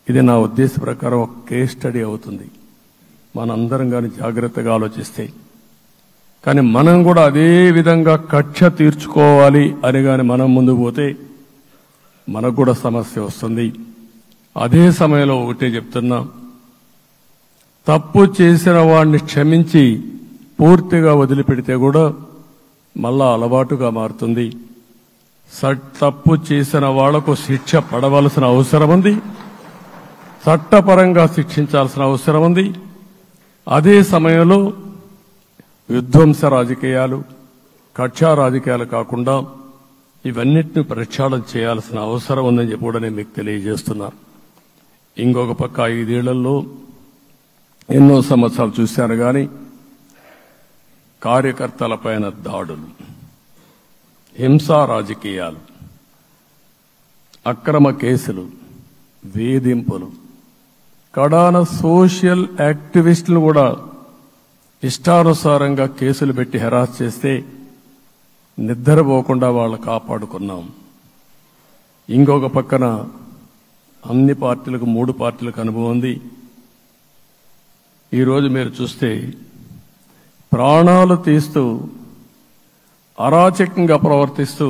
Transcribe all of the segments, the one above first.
ఇది నా ఉద్దేశ ప్రకారం ఒక కేస్ స్టడీ అవుతుంది. మనందరం కానీ జాగ్రత్తగా ఆలోచిస్తే. కానీ మనం కూడా అదే విధంగా కక్ష తీర్చుకోవాలి అని కానీ మనం ముందుకు పోతే మనకు కూడా సమస్య వస్తుంది. అదే సమయంలో ఒకటే చెప్తున్నా, తప్పు చేసిన వాడిని క్షమించి పూర్తిగా వదిలిపెడితే కూడా మళ్ళా అలవాటుగా మారుతుంది. తప్పు చేసిన వాళ్లకు శిక్ష పడవలసిన అవసరం ఉంది, చట్టపరంగా శిక్షించాల్సిన అవసరం ఉంది. అదే సమయంలో విధ్వంస రాజకీయాలు, కక్షా రాజకీయాలు కాకుండా ఇవన్నిటిని ప్రక్షాళన చేయాల్సిన అవసరం ఉందని చెప్పి కూడా నేను మీకు తెలియజేస్తున్నా. ఇంకొక పక్క 5 ఏళ్లలో ఎన్నో సంవత్సరాలు చూశాను కానీ కార్యకర్తలపైన దాడులు, హింసా రాజకీయాలు, అక్రమ కేసులు, వేధింపులు, కడాన సోషల్ యాక్టివిస్టులు కూడా ఇష్టానుసారంగా కేసులు పెట్టి హెరాస్ చేస్తే నిద్రపోకుండా వాళ్ళు కాపాడుకున్నాం. ఇంకొక పక్కన అన్ని పార్టీలకు 3 పార్టీలకు అనుభవం ఉంది. ఈరోజు మీరు చూస్తే ప్రాణాలు తీస్తూ అరాచకంగా ప్రవర్తిస్తూ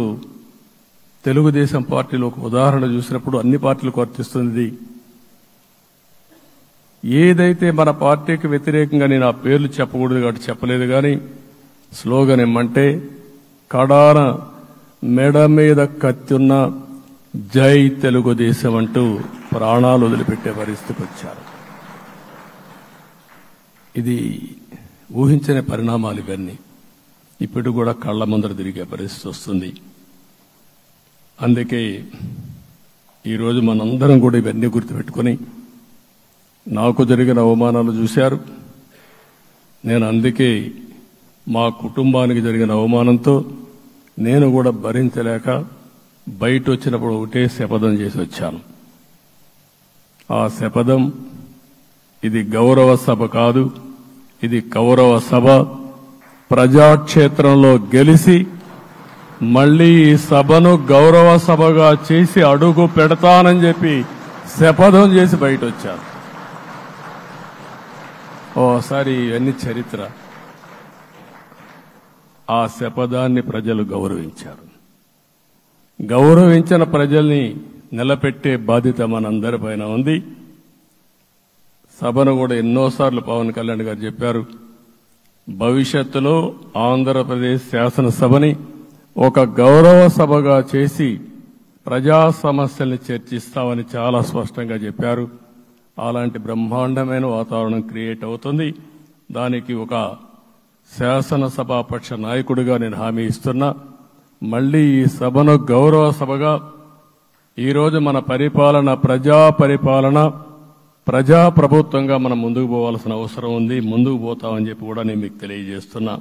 తెలుగుదేశం పార్టీలో ఒక ఉదాహరణ చూసినప్పుడు అన్ని పార్టీలకు వర్తిస్తుంది. ఏదైతే మన పార్టీకి వ్యతిరేకంగా నేను ఆ పేర్లు చెప్పకూడదు కాబట్టి చెప్పలేదు కానీ స్లోగన్ ఏమంటే కడాన మెడ మీద కత్తున్న జై తెలుగుదేశం అంటూ ప్రాణాలు వదిలిపెట్టే పరిస్థితికి వచ్చారు. ఇది ఊహించని పరిణామాలు ఇవన్నీ. ఇప్పుడు కూడా కళ్ల ముందర తిరిగే పరిస్థితి వస్తుంది. అందుకే ఈరోజు మనందరం కూడా ఇవన్నీ గుర్తుపెట్టుకుని, నాకు జరిగిన అవమానాలు చూశారు. నేను అందుకే మా కుటుంబానికి జరిగిన అవమానంతో నేను కూడా భరించలేక బయట వచ్చినప్పుడు ఒకటే శపథం చేసి వచ్చాను. ఆ శపథం, ఇది గౌరవ సభ కాదు, ఇది కౌరవ సభ. ప్రజాక్షేత్రంలో గెలిచి మళ్లీ ఈ సభను గౌరవ సభగా చేసి అడుగు పెడతానని చెప్పి శపథం చేసి బయట వచ్చాను. ఓసారి ఇవన్నీ చరిత్ర. ఆ శపథాన్ని ప్రజలు గౌరవించారు. గౌరవించిన ప్రజల్ని నిలబెట్టే బాధ్యత మనందరిపైన ఉంది. సభను కూడా ఎన్నోసార్లు పవన్ కళ్యాణ్ గారు చెప్పారు, భవిష్యత్తులో ఆంధ్రప్రదేశ్ శాసనసభని ఒక గౌరవ సభగా చేసి ప్రజా సమస్యల్ని చర్చిస్తామని చాలా స్పష్టంగా చెప్పారు. అలాంటి బ్రహ్మాండమైన వాతావరణం క్రియేట్ అవుతుంది. దానికి ఒక శాసనసభాపక్ష నాయకుడిగా నేను హామీ ఇస్తున్నా. మళ్లీ ఈ సభను గౌరవ సభగా, ఈరోజు మన పరిపాలన ప్రజా పరిపాలన, ప్రజా ప్రభుత్వంగా మనం ముందుకు పోవాల్సిన అవసరం ఉంది. ముందుకు పోతామని చెప్పి కూడా నేను మీకు తెలియజేస్తున్నా.